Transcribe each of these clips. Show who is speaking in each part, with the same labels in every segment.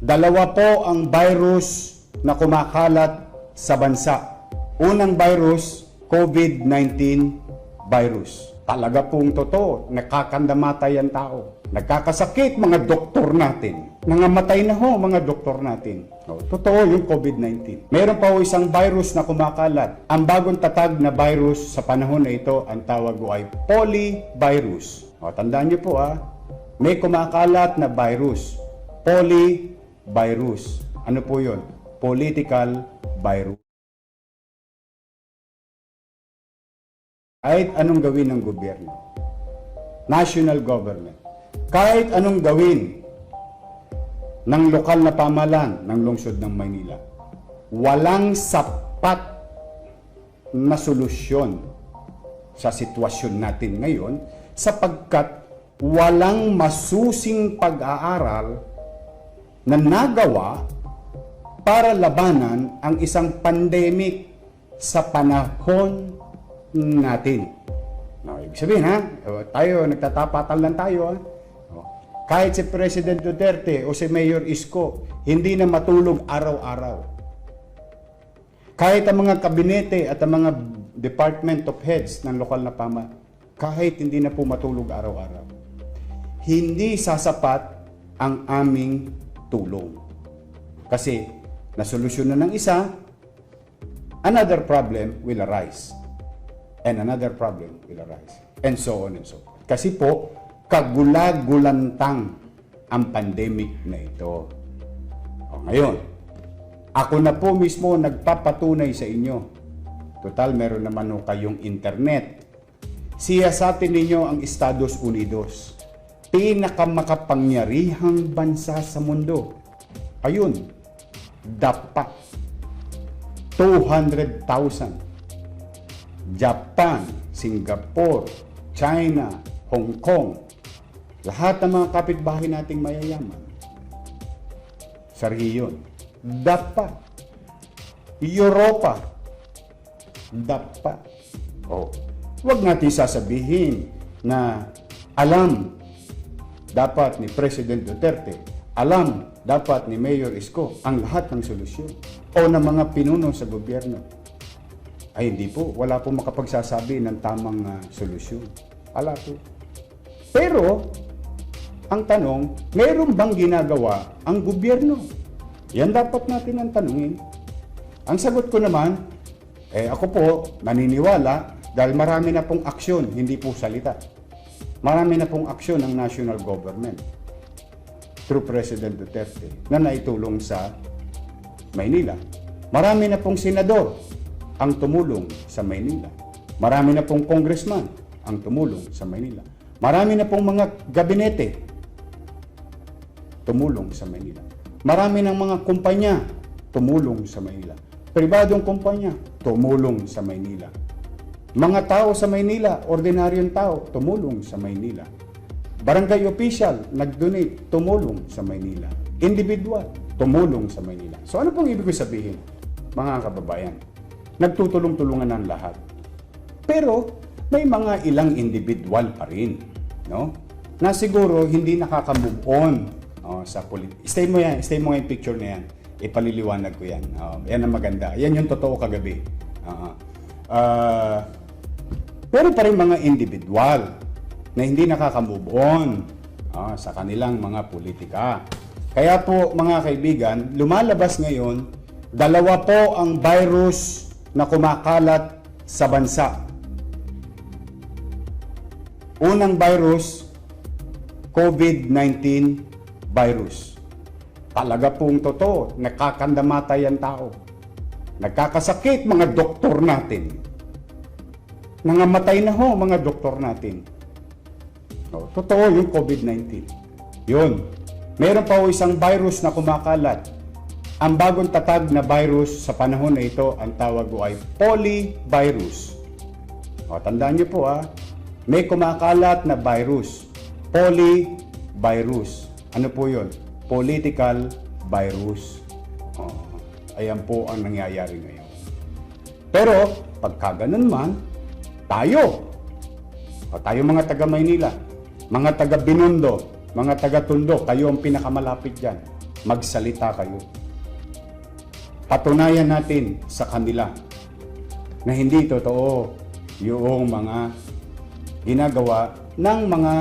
Speaker 1: Dalawa po ang virus na kumakalat sa bansa. Unang virus, COVID-19 virus. Talaga pong totoo, nakakandamatay ang tao. Nagkakasakit mga doktor natin. Nangamatay na ho mga doktor natin. Totoo yung COVID-19. Meron pa ho isang virus na kumakalat. Ang bagong tatag na virus sa panahon na ito, ang tawag ko ay polyvirus. Tandaan niyo po may kumakalat na virus. Polyvirus. Ano po yun? Political virus. Kahit anong gawin ng gobyerno, national government, kahit anong gawin ng lokal na pamahalaan ng lungsod ng Maynila, walang sapat na solusyon sa sitwasyon natin ngayon sapagkat walang masusing pag-aaral na nagawa para labanan ang isang pandemic sa panahon natin. Ibig sabihin tayo, nagtatapatal lang tayo Kahit si President Duterte o si Mayor Isko, hindi na matulog araw-araw. Kahit ang mga kabinete at ang mga department of heads ng lokal na pamahalaan, kahit hindi na po matulog araw-araw, hindi sasapat ang aming tulong. Kasi nasolusyon na ng isa, another problem will arise. And another problem will arise. And so on and so forth. Kasi po, kagulag-gulantang ang pandemic na ito. Ngayon, ako na po mismo nagpapatunay sa inyo. Total, meron naman ho kayong internet. Siyasatin ninyo ang Estados Unidos. Pinakamakapangyarihang bansa sa mundo. Ayun, dapat 200,000. Japan, Singapore, China, Hong Kong, lahat ng mga kapitbahay nating mayayaman sa rehiyon. Dapat. Europa. Dapat. Huwag natin sasabihin na alam dapat ni President Duterte, alam dapat ni Mayor Isko ang lahat ng solusyon o ng mga pinuno sa gobyerno. Ay hindi po, wala po makapagsasabi ng tamang solusyon. Wala po. Pero, ang tanong, meron bang ginagawa ang gobyerno? Yan dapat natin ang tanungin. Ang sagot ko naman, ako po naniniwala dahil marami na pong aksyon, hindi po salita. Marami na pong aksyon ng national government through President Duterte na naitulong sa Maynila. Marami na pong senador ang tumulong sa Maynila. Marami na pong congressman ang tumulong sa Maynila. Marami na pong mga gabinete tumulong sa Maynila. Marami ng mga kumpanya tumulong sa Maynila. Pribadong kumpanya tumulong sa Maynila. Mga tao sa Maynila, ordinaryong tao, tumulong sa Maynila. Barangay official, nag-donate, tumulong sa Maynila. Individual, tumulong sa Maynila. So ano pong ibig sabihin, mga kababayan? Nagtutulong-tulungan ng lahat. Pero may mga ilang individual pa rin, no? Na siguro hindi nakaka-move on sa politika. Stay mo yung picture na yan. Ipaliliwanag ko yan. Yan ang maganda. Yan yung totoo kagabi. Pero pa rin mga individual na hindi nakaka-move on sa kanilang mga politika. Kaya po mga kaibigan, lumalabas ngayon, dalawa po ang virus na kumakalat sa bansa. Unang virus, COVID-19 virus. Talaga pong totoo, nakakandamatay ang tao. Nagkakasakit mga doktor natin. Nangamatay na ho mga doktor natin. Totoo yung COVID-19. Yun. Meron pa ho isang virus na kumakalat. Ang bagong tatag na virus sa panahon na ito, ang tawag ko ay polyvirus. Tandaan niyo po may kumakalat na virus. Polyvirus. Ano po yun? Political virus. Ayan po ang nangyayari ngayon. Pero, pagka ganun man, tayo mga taga Maynila, mga taga Binondo, mga taga Tondo, kayo ang pinakamalapit dyan. magsalita kayo. Patunayan natin sa kanila na hindi totoo yung mga ginagawa ng mga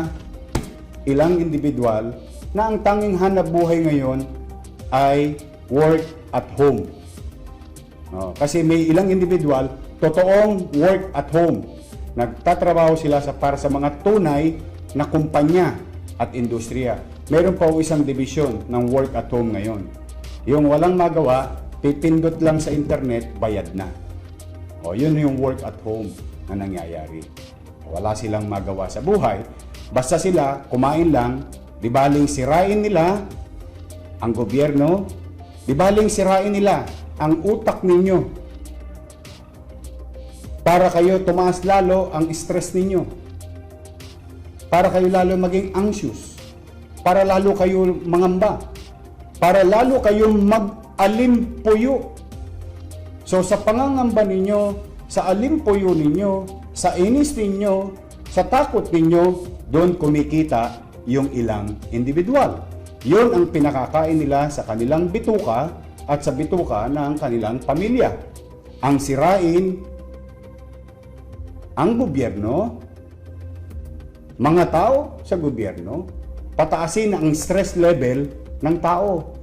Speaker 1: ilang individual na ang tanging hanap buhay ngayon ay work at home. Kasi may ilang individual, totoong work at home. Nagtatrabaho sila para sa mga tunay na kumpanya at industriya. Meron pa isang division ng work at home ngayon. Yung walang magawa, pipindot lang sa internet, bayad na. Yun yung work at home na nangyayari. Wala silang magawa sa buhay. Basta sila kumain lang, di baling sirain nila ang gobyerno, di baling sirain nila ang utak ninyo para kayo tumaas lalo ang stress ninyo, para kayo lalo maging anxious, para lalo kayo mangamba, para lalo kayo mag-alimpuyo. So sa pangangamba ninyo, sa alimpuyo ninyo, sa inis ninyo, sa takot ninyo, doon kumikita yung ilang individual. Yun ang pinakakain nila sa kanilang bituka at sa bituka ng kanilang pamilya. Ang sirain ang gobyerno, mga tao sa gobyerno, pataasin ang stress level ng tao.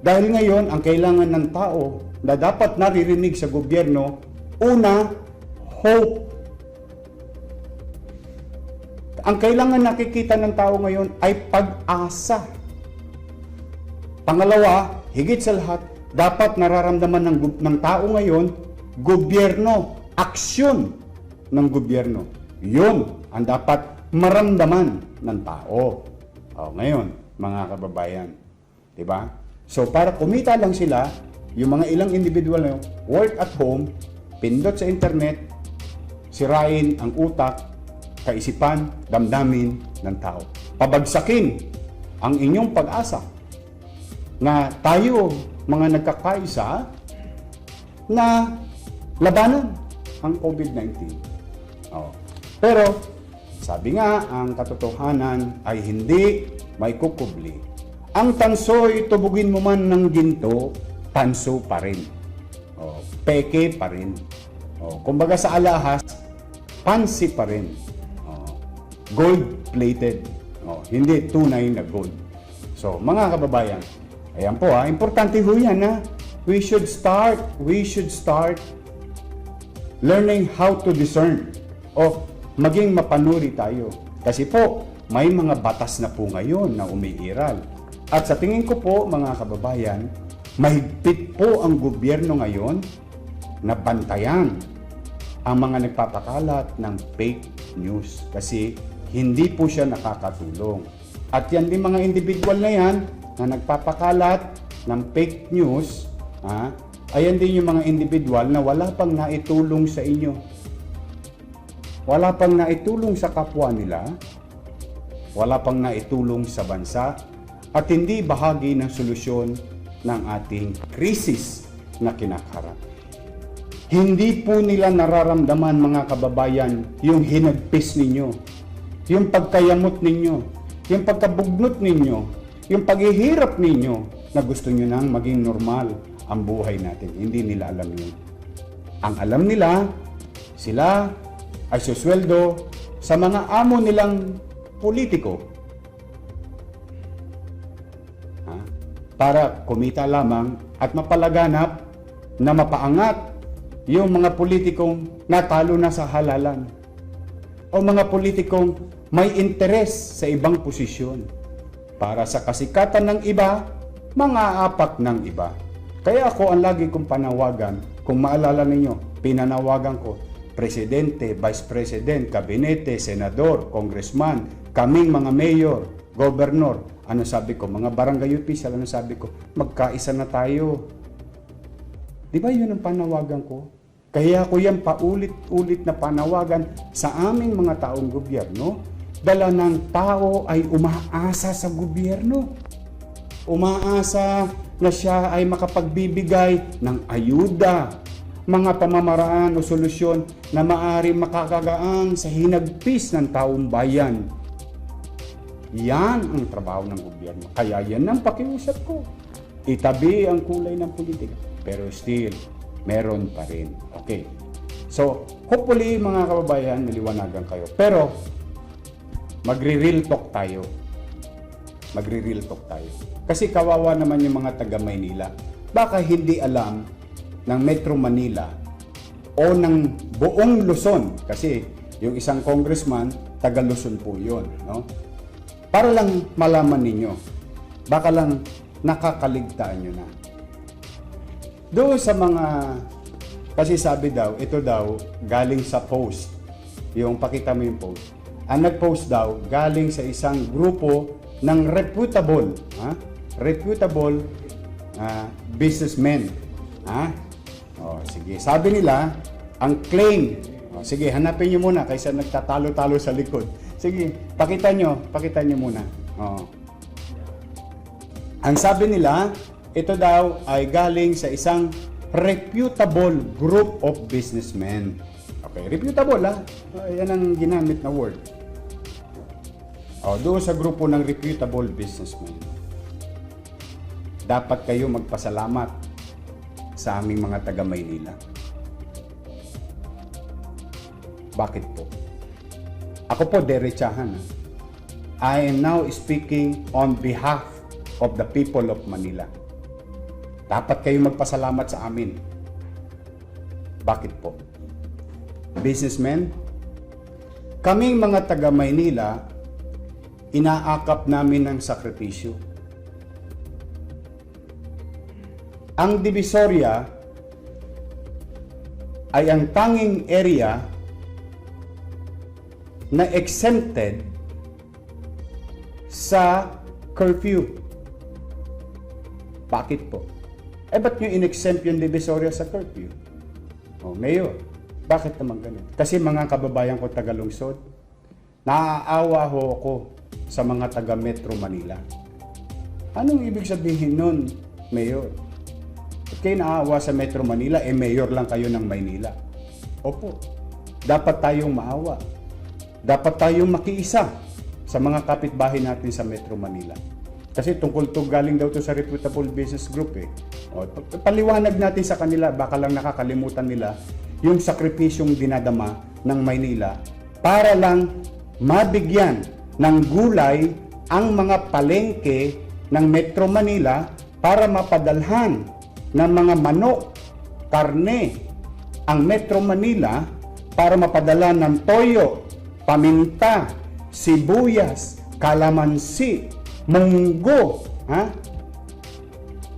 Speaker 1: Dahil ngayon, ang kailangan ng tao na dapat naririnig sa gobyerno, una, hope. Ang kailangan nakikita ng tao ngayon ay pag-asa. Pangalawa, higit sa lahat, dapat nararamdaman ng tao ngayon, gobyerno, aksyon ng gobyerno. Yun ang dapat maramdaman ng tao. Ngayon, mga kababayan, di ba? So, para kumita lang sila, yung mga ilang individual na work at home, pindot sa internet, sirain ang utak, kaisipan, damdamin ng tao. Pabagsakin ang inyong pag-asa na tayo, mga nagkakaisa, na labanan ang COVID-19. Pero, sabi nga, ang katotohanan ay hindi may kukubli. Ang tanso'y tubugin mo man ng ginto, tanso pa rin. Peke pa rin. Kumbaga sa alahas, pansi pa rin. Gold-plated. Hindi tunay na gold. So, mga kababayan, ayan po importante ho yan we should start learning how to discern maging mapanuri tayo. Kasi po, may mga batas na po ngayon na umiiral. At sa tingin ko po, mga kababayan, mahigpit po ang gobyerno ngayon na bantayan ang mga nagpapakalat ng fake news. Kasi hindi po siya nakakatulong. At yan din mga individual na yan na nagpapakalat ng fake news, ayan din yung mga individual na wala pang naitulong sa inyo. Wala pang naitulong sa kapwa nila, wala pang naitulong sa bansa, at hindi bahagi ng solusyon ng ating krisis na kinakaharap. Hindi po nila nararamdaman, mga kababayan, yung hinagpis ninyo, yung pagkayamot ninyo, yung pagkabugnot ninyo, yung paghihirap ninyo na gusto nyo nang maging normal ang buhay natin. Hindi nila alam yun. Ang alam nila, sila ay susweldo sa mga amo nilang politiko para kumita lamang at mapalaganap na mapaangat yung mga politikong natalo na sa halalan o mga politikong may interes sa ibang posisyon para sa kasikatan ng iba, mga apak ng iba. Kaya ako ang lagi kong panawagan, kung maalala ninyo, pinanawagan ko, Presidente, Vice President, Kabinete, Senador, Congressman, kaming mga mayor, Governor, ano sabi ko, mga barangay official, ano sabi ko, magkaisa na tayo. Di ba yun ang panawagan ko? Kaya ko yan paulit-ulit na panawagan sa aming mga taong gobyerno, dala ng tao ay umaasa sa gobyerno. Umaasa na siya ay makapagbibigay ng ayuda, mga pamamaraan o solusyon na maaari makakagaan sa hinagpis ng taong bayan. Yan ang trabaho ng gobyerno. Kaya yan ang pakiusap ko. itabi ang kulay ng politika. Pero still, meron pa rin. Okay. So, hopefully mga kababayan, naliwanagan kayo. Pero, magre-real talk tayo. Magre-real talk tayo. Kasi kawawa naman yung mga taga Maynila. Baka hindi alam ng Metro Manila o ng buong Luzon. Kasi yung isang congressman, taga Luzon po yun. No? Para lang malaman ninyo. Baka lang nakakaligtaan nyo na. Doon sa mga, kasi sabi daw, ito daw, galing sa post. Yung pakita mo yung post. Ang nag-post daw, galing sa isang grupo ng reputable businessmen. O, sige. Sabi nila, ang claim, sige, hanapin nyo muna kaysa nagtatalo-talo sa likod. Sige, pakita nyo muna. Ang sabi nila, ito daw ay galing sa isang reputable group of businessmen. Okay, reputable yan ang ginamit na word. Doon sa grupo ng reputable businessmen. Dapat kayo magpasalamat sa aming mga taga Maynila. Bakit po? Ako po, derechahan. I am now speaking on behalf of the people of Manila. Dapat kayo magpasalamat sa amin. Bakit po? Businessmen, kaming mga taga Maynila, inaakap namin ng sakripisyo. Ang Divisoria ay ang tanging area na exempted sa curfew. Bakit po? Ba't nyo in-exempt yung Divisoria sa curfew? Mayor, bakit naman ganun? Kasi mga kababayan ko taga-lungsod, naaawa ho ako sa mga taga-Metro Manila. Anong ibig sabihin nun, Mayor? Ba't kayo naaawa sa Metro Manila, Mayor lang kayo ng Maynila? Opo, dapat tayong maawa. Dapat tayong makiisa sa mga kapitbahay natin sa Metro Manila. Kasi tungkol to galing daw to sa reputable business group paliwanag natin sa kanila, baka lang nakakalimutan nila yung sakripisyong dinadama ng Maynila para lang mabigyan ng gulay ang mga palengke ng Metro Manila para mapadalhan ng mga manok, karne ang Metro Manila para mapadala ng toyo, paminta, sibuyas, kalamansi, munggo,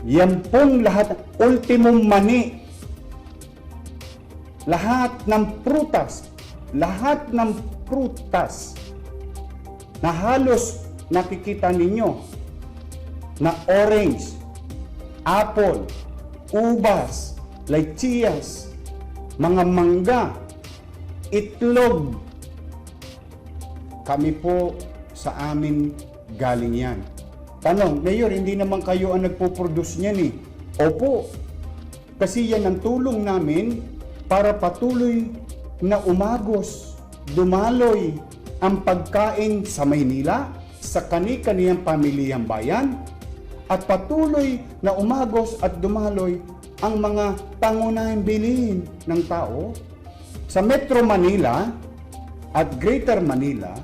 Speaker 1: yan pong lahat, ultimong mani, lahat ng prutas na halos nakikita ninyo na orange, apple, ubas, lycheas, mga mangga, itlog, kami po sa amin galing yan. Tanong, Mayor, hindi naman kayo ang nagpo-produce niyan Opo, kasi yan ang tulong namin para patuloy na umagos, dumaloy ang pagkain sa Maynila, sa kani-kaniyang pamilyang bayan, at patuloy na umagos at dumaloy ang mga pangunahing bilihin ng tao. Sa Metro Manila at Greater Manila,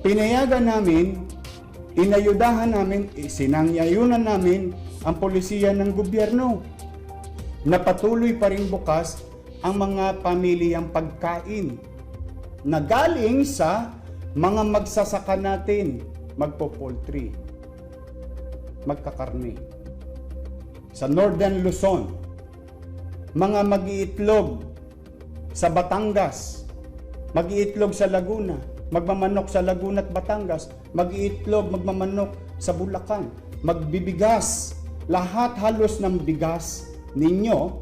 Speaker 1: pinayagan namin, inayudahan namin, sinangyayunan namin ang polisiya ng gobyerno na patuloy pa rin bukas ang mga pamilyang pagkain na galing sa mga magsasaka natin, magpo-poultry, magkakarne. Sa Northern Luzon, mga mag-iitlog sa Batangas, mag-iitlog sa Laguna, magmamanok sa Laguna at Batangas, mag-iitlog, magmamanok sa Bulacan, magbibigas. Lahat halos ng bigas ninyo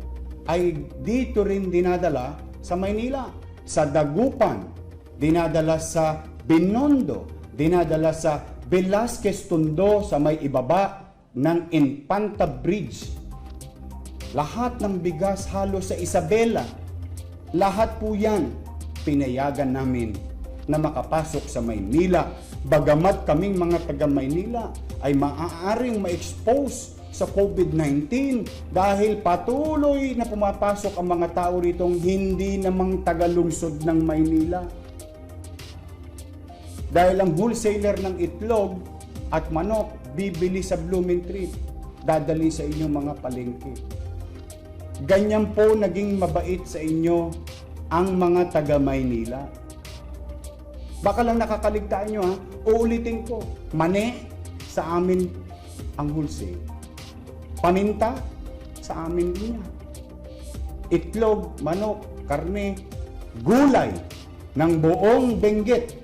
Speaker 1: ay dito rin dinadala sa Maynila. Sa Dagupan, dinadala sa Binondo, dinadala sa Velasquez Tondo sa may ibaba ng Infanta Bridge. Lahat ng bigas halos sa Isabela. Lahat po yan pinayagan namin na makapasok sa Maynila. Bagamat kaming mga taga Maynila ay maaaring ma-expose sa COVID-19 dahil patuloy na pumapasok ang mga tao ritong hindi namang tagalungsod ng Maynila. Dahil ang wholesaler ng itlog at manok bibili sa Blumentritt, dadali sa inyong mga palengke. Ganyan po naging mabait sa inyo ang mga taga Maynila. Baka lang nakakaligtaan nyo ha, uulitin ko, mani sa amin ang wholesale. Paminta sa amin din yan. Itlog, manok, karne, gulay ng buong Benguet.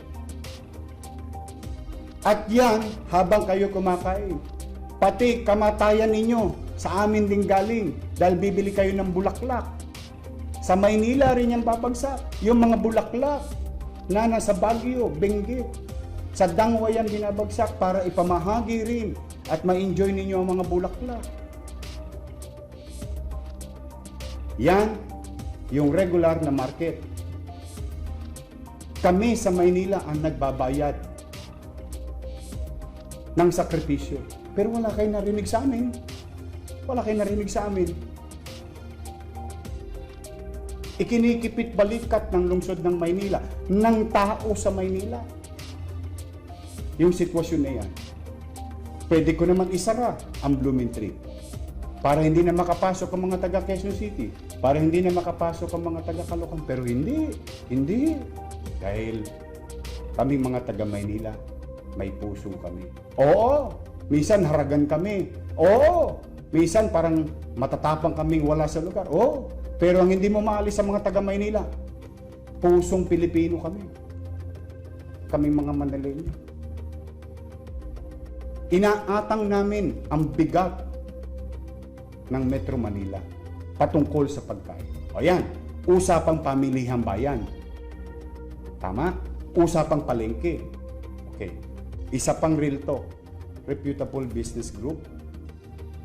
Speaker 1: At yan habang kayo kumakain. Pati kamatayan ninyo sa amin din galing dahil bibili kayo ng bulaklak. Sa Maynila rin yung babagsak. Yung mga bulaklak na nasa Baguio, Benguet, sa Dangwa yan binabagsak para ipamahagi rin at ma-enjoy ninyo ang mga bulaklak. Yan yung regular na market. Kami sa Maynila ang nagbabayad ng sakripisyo. Pero wala kayo narinig sa amin. Wala kayo narinig sa amin. Ikinikipit balikat ng lungsod ng Maynila, ng tao sa Maynila. Yung sitwasyon na yan. Pwede ko naman isara ang Blumentritt para hindi na makapasok ang mga taga Quezon City, para hindi na makapasok ang mga taga Caloocan. Pero hindi. Dahil kaming mga taga Maynila, may puso kami. Oo, minsan haragan kami. Oo, minsan parang matatapang kaming wala sa lugar. Oo, pero ang hindi mo maalis sa mga taga Maynila, pusong Pilipino kami. Kaming mga Manaleño. Inaatang namin ang bigat ng Metro Manila patungkol sa pagkain. O yan, usapang pamilihang bayan. Tama? Usapang palengke. Okay. Isa pang real talk, reputable business group.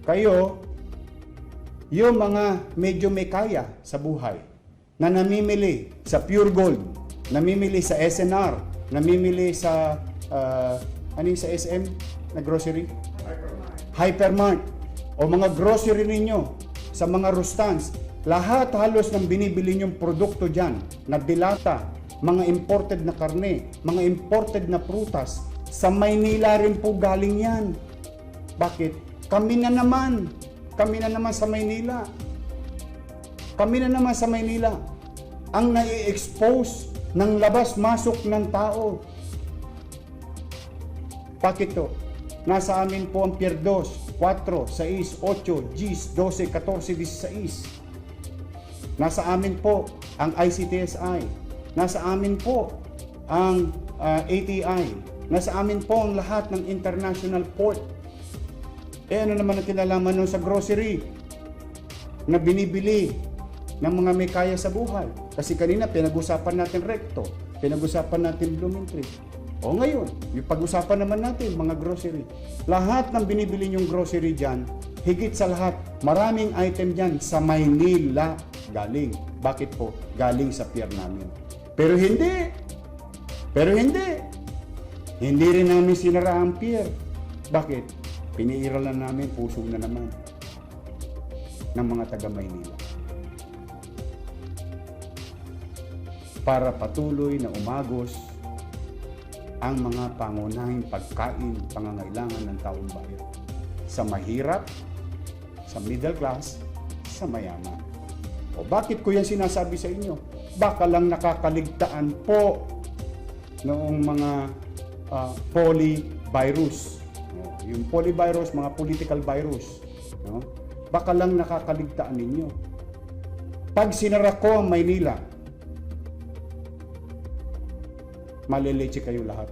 Speaker 1: Kayo, yung mga medyo may kaya sa buhay, na namimili sa Pure Gold, namimili sa SNR, namimili sa, sa SM na grocery? Hypermart. O mga grocery ninyo, sa mga Rustans, lahat halos ng binibili nyong produkto dyan, na dilata, mga imported na karne, mga imported na prutas, sa Maynila rin po galing yan. Bakit? Kami na naman sa Maynila. Kami na naman sa Maynila ang nai-expose ng labas-masok ng tao. Bakit to? Nasa amin po ang Pier 2, 4, 6, 8, Gs, 12, 14, 16. Nasa amin po ang ICTSI. Nasa amin po ang ATI. Nasa amin po ang lahat ng international port. Ano naman ang kinalaman nun sa grocery na binibili ng mga may kaya sa buhay? Kasi kanina pinag-usapan natin Recto, pinag-usapan natin Blumentritt. O ngayon, yung pag-usapan naman natin mga grocery. Lahat ng binibili nyong grocery dyan, higit sa lahat, maraming item dyan sa Maynila galing. Bakit po? Galing sa pier namin. Pero hindi. Hindi rin namin sinara ang pier. Bakit? Piniiralan namin, pusong na naman ng mga taga Maynila. Para patuloy na umagos ang mga pangunahing pagkain, pangangailangan ng taong bayan. Sa mahirap, sa middle class, sa mayaman. O bakit ko yan sinasabi sa inyo? Baka lang nakakaligtaan po noong mga polyvirus. Yung polyvirus, mga political virus. No? Baka lang nakakaligtaan ninyo. Pag sinara ko ang Maynila, maleleche kayo lahat.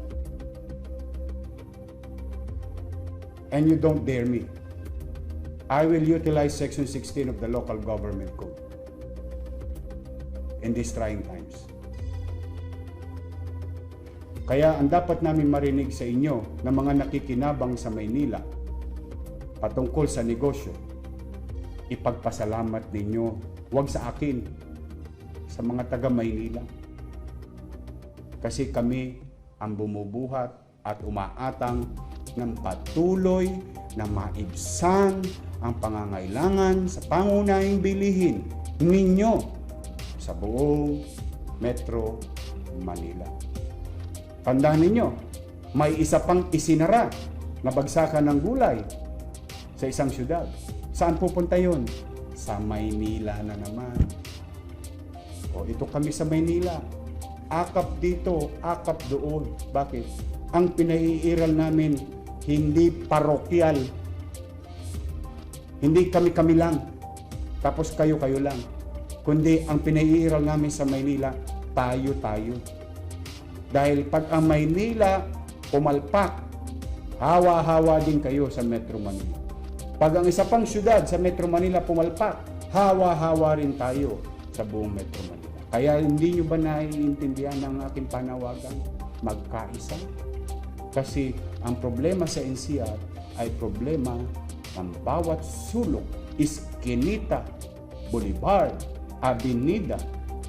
Speaker 1: And you don't dare me. I will utilize Section 16 of the Local Government Code in these trying times. Kaya ang dapat namin marinig sa inyo na mga nakikinabang sa Maynila patungkol sa negosyo, ipagpasalamat ninyo, huwag sa akin, sa mga taga Maynila. Kasi kami ang bumubuhat at umaatang ng patuloy na maibsan ang pangangailangan sa pangunahing bilihin ninyo sa buong Metro Manila. Tandaan ninyo, may isa pang isinara na bagsakan ng gulay sa isang syudad. Saan pupunta yon? Sa Maynila na naman. O ito kami sa Maynila. Akap dito, akap doon. Bakit? Ang pinaiiral namin hindi parokyal. Hindi kami-kami lang. Tapos kayo-kayo lang. Kundi ang pinaiiral namin sa Maynila, tayo-tayo. Dahil pag ang Maynila pumalpak, hawa-hawa din kayo sa Metro Manila. Pag ang isa pang syudad sa Metro Manila pumalpak, hawa-hawa rin tayo sa buong Metro Manila. Kaya hindi nyo ba naiintindihan ng aking panawagan? Magkaisa. Kasi ang problema sa NCR ay problema ng bawat sulok, iskinita, boulevard, avenida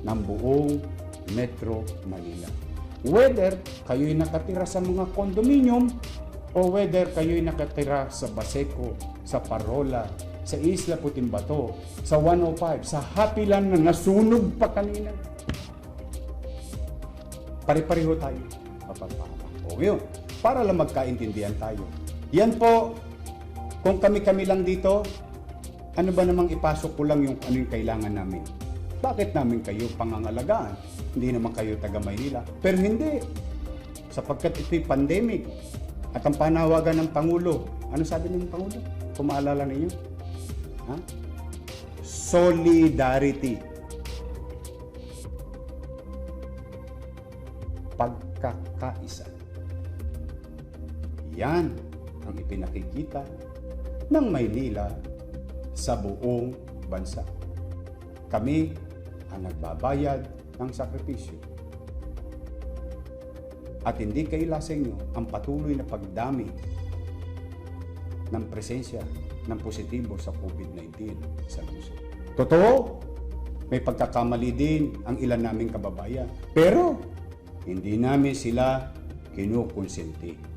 Speaker 1: ng buong Metro Manila. Whether kayo'y nakatira sa mga condominium o whether kayo'y nakatira sa Baseco, sa Parola, sa Isla Putimbato, sa 105, sa Hapilan na nasunog pa kanina. Pare-pareho tayo. O yun, para lang magkaintindihan tayo. Yan po, kung kami-kami lang dito, ano ba namang ipasok ko lang yung ano yung kailangan namin? Bakit namin kayo pangangalagaan? Hindi naman kayo taga Maynila. Pero hindi. Sapagkat ito'y pandemic. At ang panawagan ng Pangulo, ano sabi ng Pangulo? Kung maalala ninyo? Ha? Solidarity. Pagkakaisa. Yan ang ipinakikita ng Maynila sa buong bansa. Kami ang nagbabayad ng sakripisyo. At hindi kaila sa inyo ang patuloy na pagdami ng presensya ng positibo sa COVID-19 sa lungsod. Totoo, may pagkakamali din ang ilan naming kababayan. Pero, hindi namin sila kinukonsenti.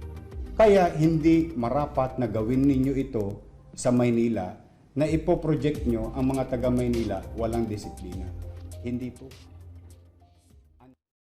Speaker 1: Kaya hindi marapat na gawin ninyo ito sa Maynila na ipoproject nyo ang mga taga Maynila walang disiplina. Hindi po.